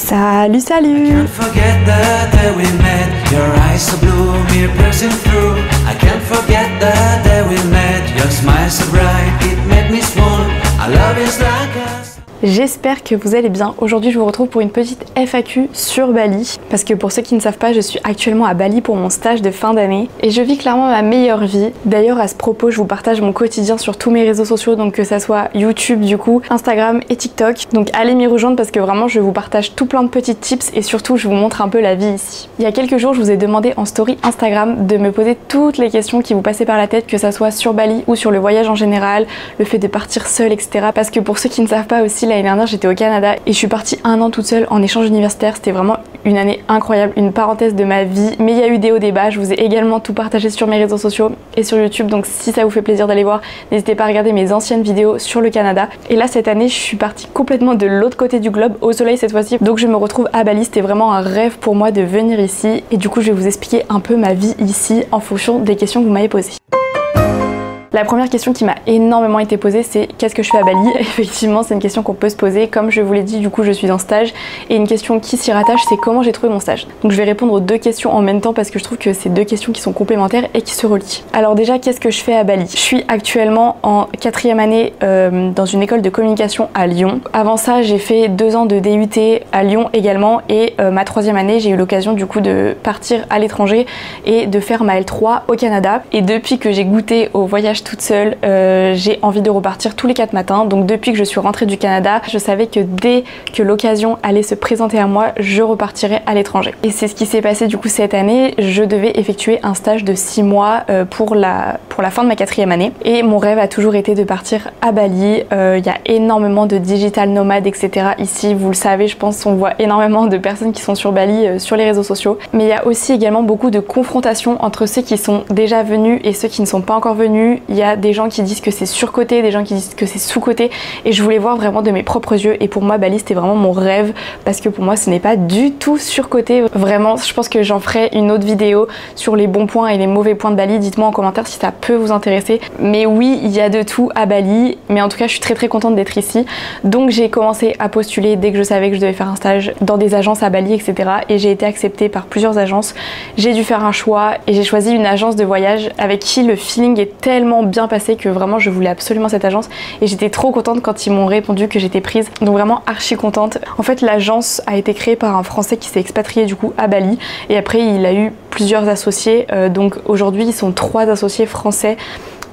Salut, salut! J'espère que vous allez bien. Aujourd'hui je vous retrouve pour une petite FAQ sur Bali parce que pour ceux qui ne savent pas, je suis actuellement à Bali pour mon stage de fin d'année et je vis clairement ma meilleure vie. D'ailleurs à ce propos je vous partage mon quotidien sur tous mes réseaux sociaux, donc que ça soit YouTube du coup, Instagram et TikTok, donc allez m'y rejoindre parce que vraiment je vous partage tout plein de petits tips et surtout je vous montre un peu la vie ici. Il y a quelques jours je vous ai demandé en story Instagram de me poser toutes les questions qui vous passaient par la tête, que ça soit sur Bali ou sur le voyage en général, le fait de partir seule, etc. Parce que pour ceux qui ne savent pas aussi, l'année dernière j'étais au Canada et je suis partie 1 an toute seule en échange universitaire. C'était vraiment une année incroyable, une parenthèse de ma vie, mais il y a eu des hauts, des bas. Je vous ai également tout partagé sur mes réseaux sociaux et sur YouTube, donc si ça vous fait plaisir d'aller voir, n'hésitez pas à regarder mes anciennes vidéos sur le Canada. Et là cette année je suis partie complètement de l'autre côté du globe, au soleil cette fois-ci, donc je me retrouve à Bali. C'était vraiment un rêve pour moi de venir ici et du coup je vais vous expliquer un peu ma vie ici en fonction des questions que vous m'avez posées. La première question qui m'a énormément été posée, c'est qu'est-ce que je fais à Bali? Effectivement, c'est une question qu'on peut se poser. Comme je vous l'ai dit, du coup, je suis en stage. Et une question qui s'y rattache, c'est comment j'ai trouvé mon stage. Donc je vais répondre aux deux questions en même temps parce que je trouve que c'est deux questions qui sont complémentaires et qui se relient. Alors déjà, qu'est-ce que je fais à Bali? Je suis actuellement en 4e année dans une école de communication à Lyon. Avant ça, j'ai fait 2 ans de DUT à Lyon également. Et ma 3e année, j'ai eu l'occasion du coup de partir à l'étranger et de faire ma L3 au Canada. Et depuis que j'ai goûté au voyage toute seule, j'ai envie de repartir tous les 4 matins. Donc depuis que je suis rentrée du Canada, je savais que dès que l'occasion allait se présenter à moi, je repartirais à l'étranger. Et c'est ce qui s'est passé du coup cette année. Je devais effectuer un stage de 6 mois pour la fin de ma 4e année. Et mon rêve a toujours été de partir à Bali. Il y a énormément de digital nomades, etc. ici. Vous le savez, je pense, on voit énormément de personnes qui sont sur Bali sur les réseaux sociaux. Mais il y a aussi également beaucoup de confrontations entre ceux qui sont déjà venus et ceux qui ne sont pas encore venus. Il y a des gens qui disent que c'est surcoté, des gens qui disent que c'est sous-coté, et je voulais voir vraiment de mes propres yeux. Et pour moi Bali c'était vraiment mon rêve parce que pour moi ce n'est pas du tout surcoté. Vraiment, je pense que j'en ferai une autre vidéo sur les bons points et les mauvais points de Bali. Dites-moi en commentaire si ça peut vous intéresser. Mais oui, il y a de tout à Bali, mais en tout cas je suis très contente d'être ici. Donc j'ai commencé à postuler dès que je savais que je devais faire un stage dans des agences à Bali, etc. Et j'ai été acceptée par plusieurs agences. J'ai dû faire un choix et j'ai choisi une agence de voyage avec qui le feeling est tellement bien passé que vraiment je voulais absolument cette agence et j'étais trop contente quand ils m'ont répondu que j'étais prise, donc vraiment archi contente. En fait l'agence a été créée par un Français qui s'est expatrié du coup à Bali et après il a eu plusieurs associés, donc aujourd'hui ils sont 3 associés français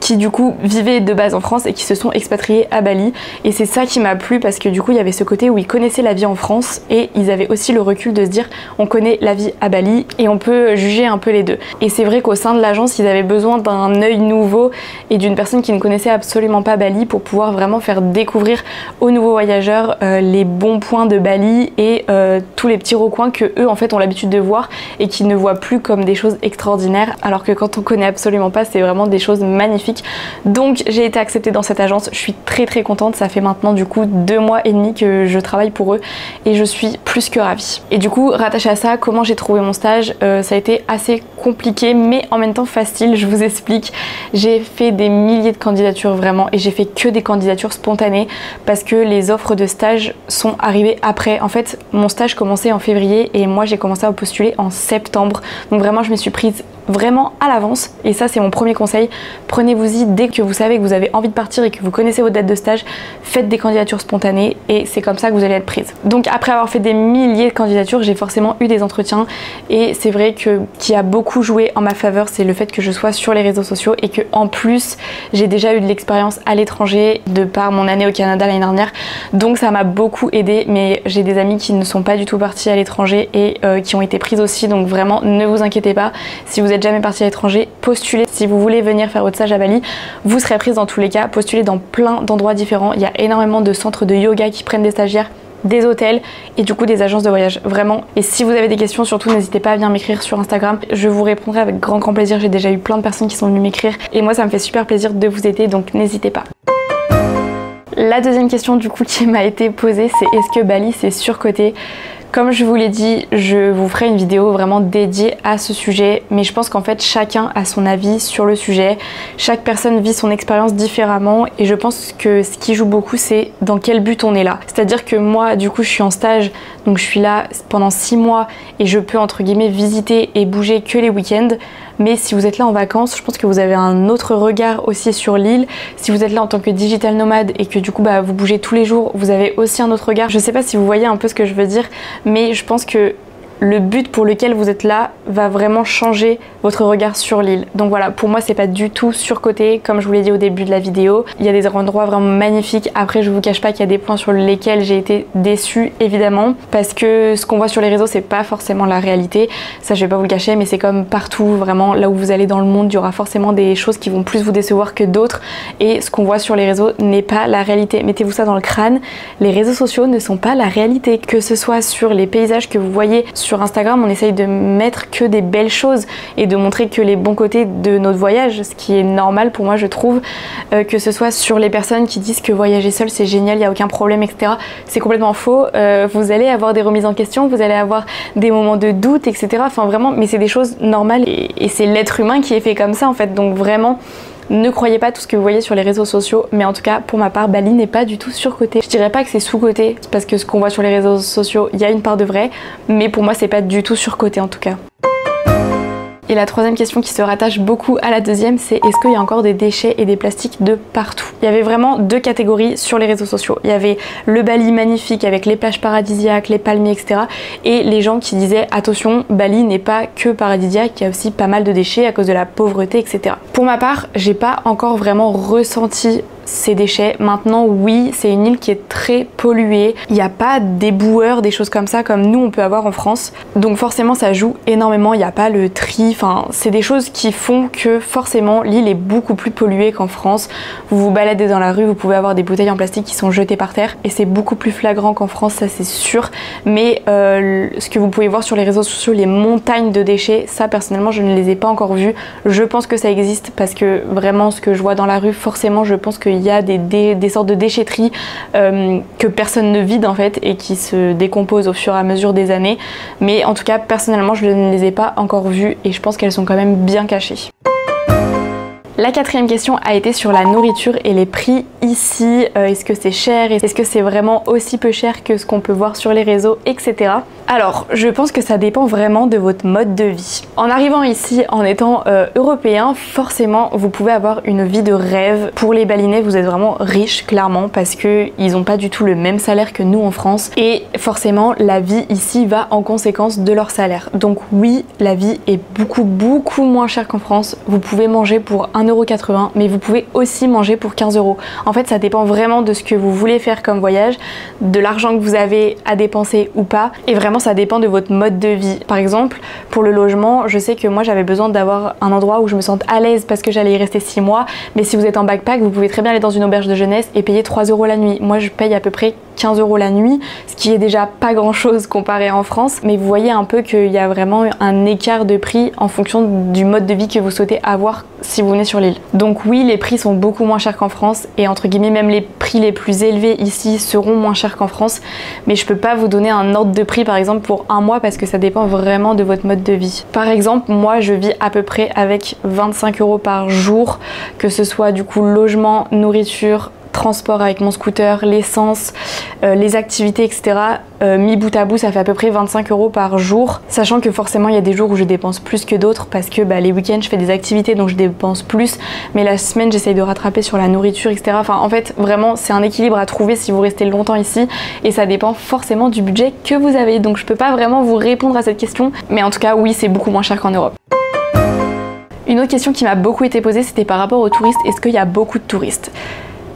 qui du coup vivaient de base en France et qui se sont expatriés à Bali. Et c'est ça qui m'a plu parce que du coup il y avait ce côté où ils connaissaient la vie en France et ils avaient aussi le recul de se dire on connaît la vie à Bali et on peut juger un peu les deux. Et c'est vrai qu'au sein de l'agence ils avaient besoin d'un œil nouveau et d'une personne qui ne connaissait absolument pas Bali pour pouvoir vraiment faire découvrir aux nouveaux voyageurs les bons points de Bali et tous les petits recoins que eux en fait ont l'habitude de voir et qui ne voient plus comme des choses extraordinaires, alors que quand on connaît absolument pas c'est vraiment des choses magnifiques. Donc j'ai été acceptée dans cette agence, je suis très contente. Ça fait maintenant du coup 2 mois et demi que je travaille pour eux et je suis plus que ravie. Et du coup rattaché à ça, comment j'ai trouvé mon stage, ça a été assez compliqué mais en même temps facile, je vous explique. J'ai fait des milliers de candidatures vraiment et j'ai fait que des candidatures spontanées parce que les offres de stage sont arrivées après. En fait mon stage commençait en février et moi j'ai commencé à postuler en septembre, donc vraiment je me suis prise vraiment à l'avance et ça c'est mon premier conseil. Prenez-vous-y dès que vous savez que vous avez envie de partir et que vous connaissez votre date de stage, faites des candidatures spontanées et c'est comme ça que vous allez être prise. Donc après avoir fait des milliers de candidatures, j'ai forcément eu des entretiens et c'est vrai que qui a beaucoup joué en ma faveur, c'est le fait que je sois sur les réseaux sociaux et que en plus j'ai déjà eu de l'expérience à l'étranger de par mon année au Canada l'année dernière, donc ça m'a beaucoup aidé. Mais j'ai des amis qui ne sont pas du tout partis à l'étranger et qui ont été prises aussi, donc vraiment ne vous inquiétez pas. Si vous n'êtes jamais parti à l'étranger, postulez. Si vous voulez venir faire votre stage à Bali, vous serez prise dans tous les cas. Postulez dans plein d'endroits différents. Il y a énormément de centres de yoga qui prennent des stagiaires, des hôtels et du coup des agences de voyage, vraiment. Et si vous avez des questions, surtout n'hésitez pas à venir m'écrire sur Instagram, je vous répondrai avec grand plaisir. J'ai déjà eu plein de personnes qui sont venues m'écrire et moi ça me fait super plaisir de vous aider, donc n'hésitez pas. La deuxième question du coup qui m'a été posée, c'est est-ce que Bali c'est surcoté? Comme je vous l'ai dit, je vous ferai une vidéo vraiment dédiée à ce sujet, mais je pense qu'en fait chacun a son avis sur le sujet, chaque personne vit son expérience différemment et je pense que ce qui joue beaucoup c'est dans quel but on est là. C'est-à-dire que moi du coup je suis en stage, donc je suis là pendant 6 mois et je peux entre guillemets visiter et bouger que les week-ends. Mais si vous êtes là en vacances, je pense que vous avez un autre regard aussi sur l'île. Si vous êtes là en tant que digital nomade et que du coup vous bougez tous les jours, vous avez aussi un autre regard. Je sais pas si vous voyez un peu ce que je veux dire, mais je pense que le but pour lequel vous êtes là va vraiment changer votre regard sur l'île. Donc voilà, pour moi c'est pas du tout surcoté, comme je vous l'ai dit au début de la vidéo. Il y a des endroits vraiment magnifiques. Après je vous cache pas qu'il y a des points sur lesquels j'ai été déçue évidemment, parce que ce qu'on voit sur les réseaux c'est pas forcément la réalité. Ça je vais pas vous le cacher, mais c'est comme partout, vraiment là où vous allez dans le monde, il y aura forcément des choses qui vont plus vous décevoir que d'autres. Et ce qu'on voit sur les réseaux n'est pas la réalité. Mettez-vous ça dans le crâne, les réseaux sociaux ne sont pas la réalité. Que ce soit sur les paysages que vous voyez sur Instagram, on essaye de mettre que des belles choses et de montrer que les bons côtés de notre voyage, ce qui est normal pour moi je trouve, que ce soit sur les personnes qui disent que voyager seul c'est génial, il n'y a aucun problème, etc. C'est complètement faux. Vous allez avoir des remises en question, vous allez avoir des moments de doute, etc. Enfin vraiment, mais c'est des choses normales et c'est l'être humain qui est fait comme ça en fait. Donc vraiment, ne croyez pas tout ce que vous voyez sur les réseaux sociaux, mais en tout cas pour ma part Bali n'est pas du tout surcoté. Je dirais pas que c'est sous-coté parce que ce qu'on voit sur les réseaux sociaux il y a une part de vrai, mais pour moi c'est pas du tout surcoté en tout cas. Et la troisième question qui se rattache beaucoup à la deuxième, c'est est-ce qu'il y a encore des déchets et des plastiques de partout? Il y avait vraiment deux catégories sur les réseaux sociaux. Il y avait le Bali magnifique avec les plages paradisiaques, les palmiers, etc. Et les gens qui disaient attention, Bali n'est pas que paradisiaque, il y a aussi pas mal de déchets à cause de la pauvreté, etc. Pour ma part, j'ai pas encore vraiment ressenti ces déchets. Maintenant oui, c'est une île qui est très polluée, il n'y a pas des boueurs, des choses comme ça comme nous on peut avoir en France, donc forcément ça joue énormément. Il n'y a pas le tri, enfin c'est des choses qui font que forcément l'île est beaucoup plus polluée qu'en France. Vous vous baladez dans la rue, vous pouvez avoir des bouteilles en plastique qui sont jetées par terre et c'est beaucoup plus flagrant qu'en France, ça c'est sûr. Mais ce que vous pouvez voir sur les réseaux sociaux, les montagnes de déchets, ça personnellement je ne les ai pas encore vues. Je pense que ça existe parce que vraiment ce que je vois dans la rue, forcément je pense qu'il y a des sortes de déchetteries que personne ne vide en fait et qui se décomposent au fur et à mesure des années. Mais en tout cas personnellement je ne les ai pas encore vues et je pense qu'elles sont quand même bien cachées. La quatrième question a été sur la nourriture et les prix ici. Est-ce que c'est cher? Est-ce que c'est vraiment aussi peu cher que ce qu'on peut voir sur les réseaux, etc. Alors, je pense que ça dépend vraiment de votre mode de vie. En arrivant ici, en étant européen, forcément, vous pouvez avoir une vie de rêve. Pour les Balinais, vous êtes vraiment riches, clairement, parce qu'ils n'ont pas du tout le même salaire que nous en France. Et forcément, la vie ici va en conséquence de leur salaire. Donc oui, la vie est beaucoup moins chère qu'en France. Vous pouvez manger pour 1,80 €, mais vous pouvez aussi manger pour 15 €. En fait, ça dépend vraiment de ce que vous voulez faire comme voyage, de l'argent que vous avez à dépenser ou pas, et vraiment ça dépend de votre mode de vie. Par exemple, pour le logement, je sais que moi j'avais besoin d'avoir un endroit où je me sente à l'aise parce que j'allais y rester 6 mois, mais si vous êtes en backpack, vous pouvez très bien aller dans une auberge de jeunesse et payer 3 € la nuit. Moi je paye à peu près 15 € la nuit, ce qui est déjà pas grand chose comparé en France, mais vous voyez un peu qu'il y a vraiment un écart de prix en fonction du mode de vie que vous souhaitez avoir si vous venez sur l'île. Donc oui, les prix sont beaucoup moins chers qu'en France et entre guillemets même les prix les plus élevés ici seront moins chers qu'en France, mais je peux pas vous donner un ordre de prix par exemple pour un mois parce que ça dépend vraiment de votre mode de vie. Par exemple, moi je vis à peu près avec 25 € par jour, que ce soit du coup logement, nourriture, transport avec mon scooter, l'essence, les activités, etc. Mis bout à bout, ça fait à peu près 25 € par jour. Sachant que forcément, il y a des jours où je dépense plus que d'autres parce que les week-ends, je fais des activités donc je dépense plus. Mais la semaine, j'essaye de rattraper sur la nourriture, etc. Enfin, en fait, vraiment, c'est un équilibre à trouver si vous restez longtemps ici et ça dépend forcément du budget que vous avez. Donc, je peux pas vraiment vous répondre à cette question. Mais en tout cas, oui, c'est beaucoup moins cher qu'en Europe. Une autre question qui m'a beaucoup été posée, c'était par rapport aux touristes. Est-ce qu'il y a beaucoup de touristes ?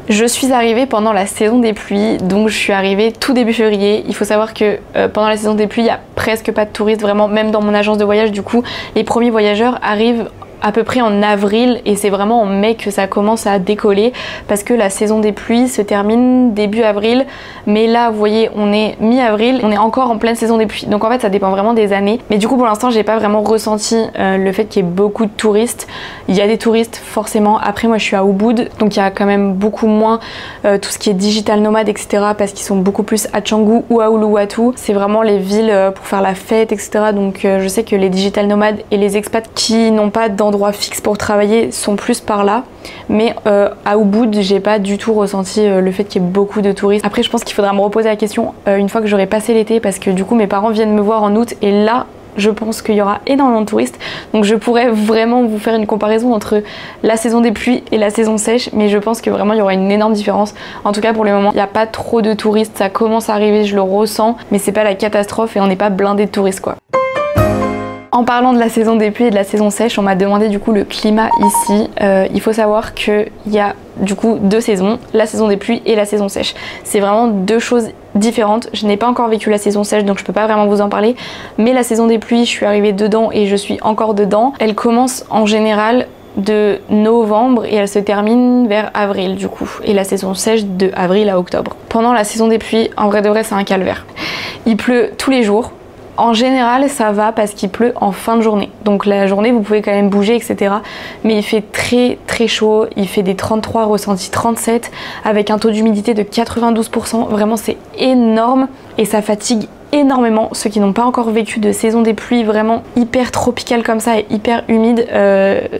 Je suis arrivée pendant la saison des pluies, donc je suis arrivée tout début février. Il faut savoir que pendant la saison des pluies, il n'y a presque pas de touristes, vraiment, même dans mon agence de voyage. Du coup, les premiers voyageurs arrivent à peu près en avril et c'est vraiment en mai que ça commence à décoller parce que la saison des pluies se termine début avril, mais là vous voyez on est mi-avril, on est encore en pleine saison des pluies, donc en fait ça dépend vraiment des années. Mais du coup pour l'instant j'ai pas vraiment ressenti le fait qu'il y ait beaucoup de touristes. Il y a des touristes forcément, après moi je suis à Ubud donc il y a quand même beaucoup moins tout ce qui est digital nomade etc parce qu'ils sont beaucoup plus à Canggu ou à Uluwatu. C'est vraiment les villes pour faire la fête etc, donc je sais que les digital nomades et les expats qui n'ont pas d'endroit fixe pour travailler sont plus par là, mais à Ubud j'ai pas du tout ressenti le fait qu'il y ait beaucoup de touristes. Après je pense qu'il faudra me reposer la question une fois que j'aurai passé l'été parce que du coup mes parents viennent me voir en août et là je pense qu'il y aura énormément de touristes, donc je pourrais vraiment vous faire une comparaison entre la saison des pluies et la saison sèche, mais je pense que vraiment il y aura une énorme différence. En tout cas pour le moment il n'y a pas trop de touristes, ça commence à arriver, je le ressens, mais c'est pas la catastrophe et on n'est pas blindé de touristes quoi. En parlant de la saison des pluies et de la saison sèche, on m'a demandé du coup le climat ici. Il faut savoir qu'il y a du coup deux saisons, la saison des pluies et la saison sèche. C'est vraiment deux choses différentes. Je n'ai pas encore vécu la saison sèche donc je peux pas vraiment vous en parler, mais la saison des pluies je suis arrivée dedans et je suis encore dedans. Elle commence en général de novembre et elle se termine vers avril du coup, et la saison sèche de avril à octobre. Pendant la saison des pluies, en vrai de vrai c'est un calvaire. Il pleut tous les jours. En général ça va parce qu'il pleut en fin de journée, donc la journée vous pouvez quand même bouger etc, mais il fait très très chaud, il fait des 33 ressentis 37 avec un taux d'humidité de 92%, vraiment c'est énorme et ça fatigue énormément. Ceux qui n'ont pas encore vécu de saison des pluies vraiment hyper tropicale comme ça et hyper humide,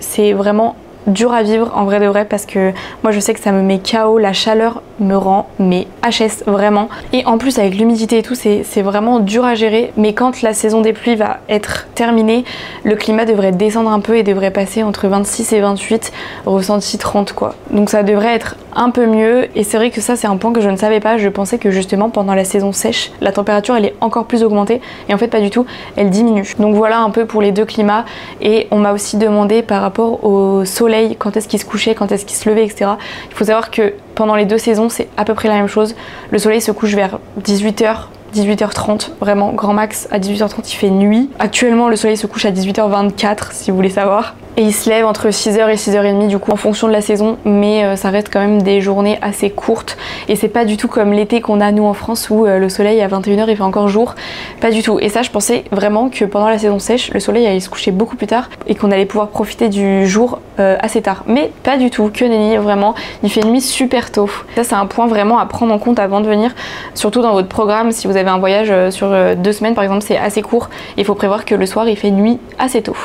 c'est vraiment dur à vivre en vrai de vrai parce que moi je sais que ça me met KO, la chaleur me rend mais HS vraiment, et en plus avec l'humidité et tout c'est vraiment dur à gérer. Mais quand la saison des pluies va être terminée, le climat devrait descendre un peu et devrait passer entre 26 et 28, ressenti 30 quoi, donc ça devrait être un peu mieux. Et c'est vrai que ça c'est un point que je ne savais pas, je pensais que justement pendant la saison sèche la température elle est encore plus augmentée et en fait pas du tout, elle diminue. Donc voilà un peu pour les deux climats. Et on m'a aussi demandé par rapport au soleil, quand est-ce qu'il se couchait, quand est-ce qu'il se levait etc. Il faut savoir que pendant les deux saisons c'est à peu près la même chose, le soleil se couche vers 18h, 18h30, vraiment grand max à 18h30 il fait nuit. Actuellement le soleil se couche à 18h24 si vous voulez savoir. Et il se lève entre 6h et 6h30 du coup en fonction de la saison, mais ça reste quand même des journées assez courtes et c'est pas du tout comme l'été qu'on a nous en France où le soleil à 21h il fait encore jour, pas du tout. Et ça je pensais vraiment que pendant la saison sèche le soleil allait se coucher beaucoup plus tard et qu'on allait pouvoir profiter du jour assez tard, mais pas du tout, que nenni, vraiment il fait nuit super tôt. Ça c'est un point vraiment à prendre en compte avant de venir, surtout dans votre programme. Si vous avez un voyage sur 2 semaines par exemple, c'est assez court, il faut prévoir que le soir il fait nuit assez tôt.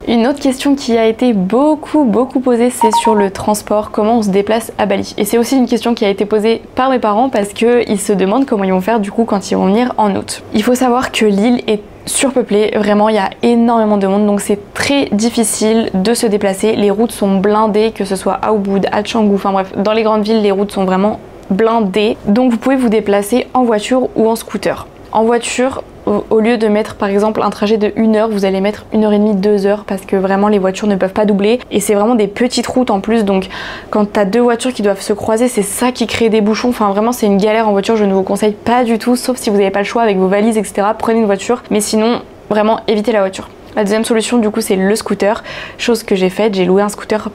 Une autre question qui a été beaucoup posée, c'est sur le transport, comment on se déplace à Bali. Et c'est aussi une question qui a été posée par mes parents parce qu'ils se demandent comment ils vont faire du coup quand ils vont venir en août. Il faut savoir que l'île est surpeuplée, vraiment il y a énormément de monde, donc c'est très difficile de se déplacer. Les routes sont blindées, que ce soit à Ubud, à Canggu, enfin bref, dans les grandes villes les routes sont vraiment blindées. Donc vous pouvez vous déplacer en voiture ou en scooter. En voiture, au lieu de mettre par exemple un trajet de 1 heure, vous allez mettre 1h30, 2 heures parce que vraiment les voitures ne peuvent pas doubler et c'est vraiment des petites routes en plus, donc quand t'as deux voitures qui doivent se croiser, c'est ça qui crée des bouchons. Enfin vraiment c'est une galère en voiture, je ne vous conseille pas du tout, sauf si vous n'avez pas le choix avec vos valises etc, prenez une voiture, mais sinon vraiment évitez la voiture. La deuxième solution du coup c'est le scooter, chose que j'ai faite, j'ai loué un scooter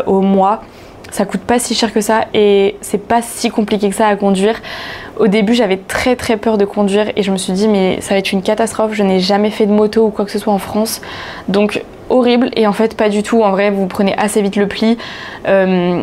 au mois. Ça coûte pas si cher que ça et c'est pas si compliqué que ça à conduire. Au début j'avais très peur de conduire et je me suis dit mais ça va être une catastrophe, je n'ai jamais fait de moto ou quoi que ce soit en France, donc horrible. Et en fait pas du tout, en vrai vous prenez assez vite le pli.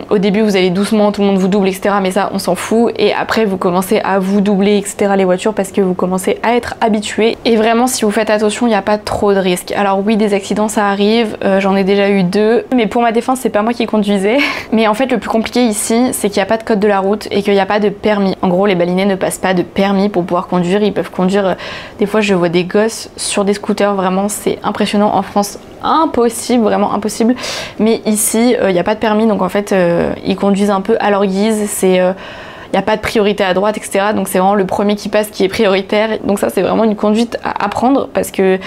Au début vous allez doucement, tout le monde vous double etc, mais ça on s'en fout, et après vous commencez à vous doubler etc les voitures parce que vous commencez à être habitué. Et vraiment si vous faites attention il n'y a pas trop de risques. Alors oui des accidents ça arrive, j'en ai déjà eu 2, mais pour ma défense c'est pas moi qui conduisais. Mais en fait le plus compliqué ici c'est qu'il n'y a pas de code de la route et qu'il n'y a pas de permis. En gros les Balinais ne passent pas de permis pour pouvoir conduire, ils peuvent conduire, des fois je vois des gosses sur des scooters, vraiment c'est impressionnant. En France impossible, vraiment impossible, mais ici il n'y a pas de permis, donc en fait ils conduisent un peu à leur guise, c'est il n'y a pas de priorité à droite etc, donc c'est vraiment le premier qui passe qui est prioritaire. Donc ça c'est vraiment une conduite à apprendre parce que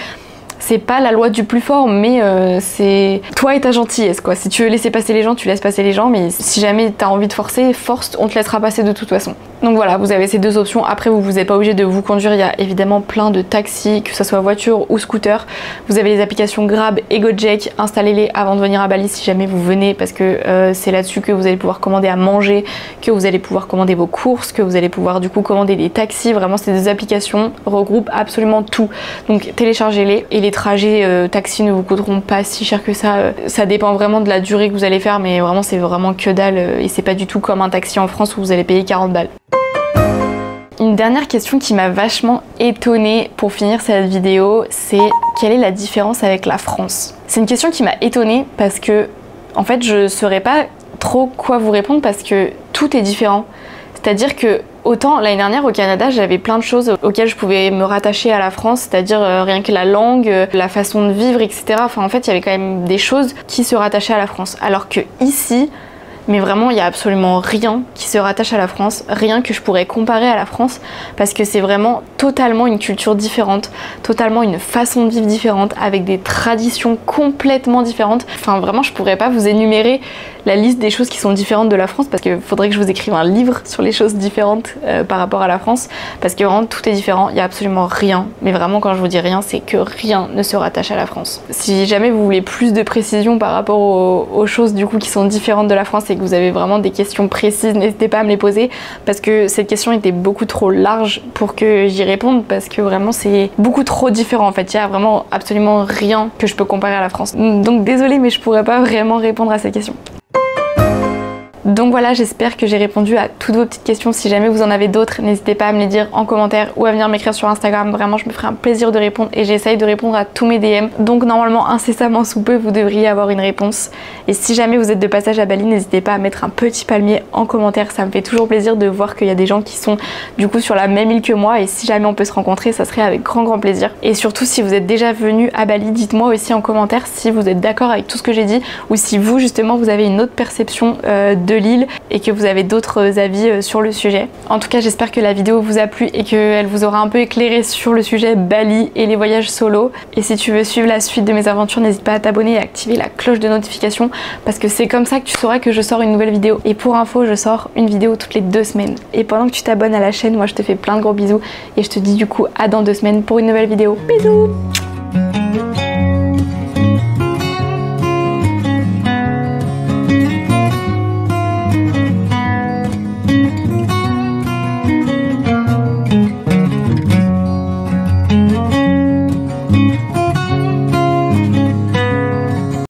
c'est pas la loi du plus fort, mais c'est toi et ta gentillesse quoi. Si tu veux laisser passer les gens, tu laisses passer les gens, mais si jamais t'as envie de forcer, force, on te laissera passer de toute façon. Donc voilà, vous avez ces deux options. Après, vous n'êtes pas obligé de vous conduire. Il y a évidemment plein de taxis, que ce soit voiture ou scooter. Vous avez les applications Grab et Gojek. Installez-les avant de venir à Bali si jamais vous venez, parce que c'est là-dessus que vous allez pouvoir commander à manger, que vous allez pouvoir commander vos courses, que vous allez pouvoir du coup commander des taxis. Vraiment, ces deux applications regroupent absolument tout. Donc téléchargez-les et les trajets taxi ne vous coûteront pas si cher que ça. Ça dépend vraiment de la durée que vous allez faire, mais vraiment c'est vraiment que dalle et c'est pas du tout comme un taxi en France où vous allez payer 40 balles. Une dernière question qui m'a vachement étonnée pour finir cette vidéo, c'est quelle est la différence avec la France? C'est une question qui m'a étonnée parce que en fait je saurais pas trop quoi vous répondre parce que tout est différent. C'est-à-dire que autant l'année dernière au Canada j'avais plein de choses auxquelles je pouvais me rattacher à la France, c'est-à-dire rien que la langue, la façon de vivre, etc. Enfin en fait il y avait quand même des choses qui se rattachaient à la France. Alors que ici, mais vraiment il n'y a absolument rien qui se rattache à la France, rien que je pourrais comparer à la France, parce que c'est vraiment totalement une culture différente, totalement une façon de vivre différente, avec des traditions complètement différentes. Enfin vraiment je pourrais pas vous énumérer la liste des choses qui sont différentes de la France, parce qu'il faudrait que je vous écrive un livre sur les choses différentes par rapport à la France, parce que vraiment tout est différent, il n'y a absolument rien, mais vraiment quand je vous dis rien, c'est que rien ne se rattache à la France. Si jamais vous voulez plus de précision par rapport aux choses du coup qui sont différentes de la France et que vous avez vraiment des questions précises, n'hésitez pas à me les poser, parce que cette question était beaucoup trop large pour que j'y réponde, parce que vraiment c'est beaucoup trop différent en fait, il y a vraiment absolument rien que je peux comparer à la France. Donc désolée mais je pourrais pas vraiment répondre à cette question. Donc voilà, j'espère que j'ai répondu à toutes vos petites questions. Si jamais vous en avez d'autres, n'hésitez pas à me les dire en commentaire ou à venir m'écrire sur Instagram. Vraiment, je me ferai un plaisir de répondre et j'essaye de répondre à tous mes DM. Donc normalement, incessamment sous peu, vous devriez avoir une réponse. Et si jamais vous êtes de passage à Bali, n'hésitez pas à mettre un petit palmier en commentaire. Ça me fait toujours plaisir de voir qu'il y a des gens qui sont du coup sur la même île que moi. Et si jamais on peut se rencontrer, ça serait avec grand plaisir. Et surtout, si vous êtes déjà venu à Bali, dites-moi aussi en commentaire si vous êtes d'accord avec tout ce que j'ai dit ou si vous justement vous avez une autre perception de l'île et que vous avez d'autres avis sur le sujet. En tout cas, j'espère que la vidéo vous a plu et qu'elle vous aura un peu éclairé sur le sujet Bali et les voyages solo. Et si tu veux suivre la suite de mes aventures, n'hésite pas à t'abonner et à activer la cloche de notification, parce que c'est comme ça que tu sauras que je sors une nouvelle vidéo. Et pour info, je sors une vidéo toutes les 2 semaines. Et pendant que tu t'abonnes à la chaîne, moi je te fais plein de gros bisous et je te dis du coup à dans 2 semaines pour une nouvelle vidéo. Bisous!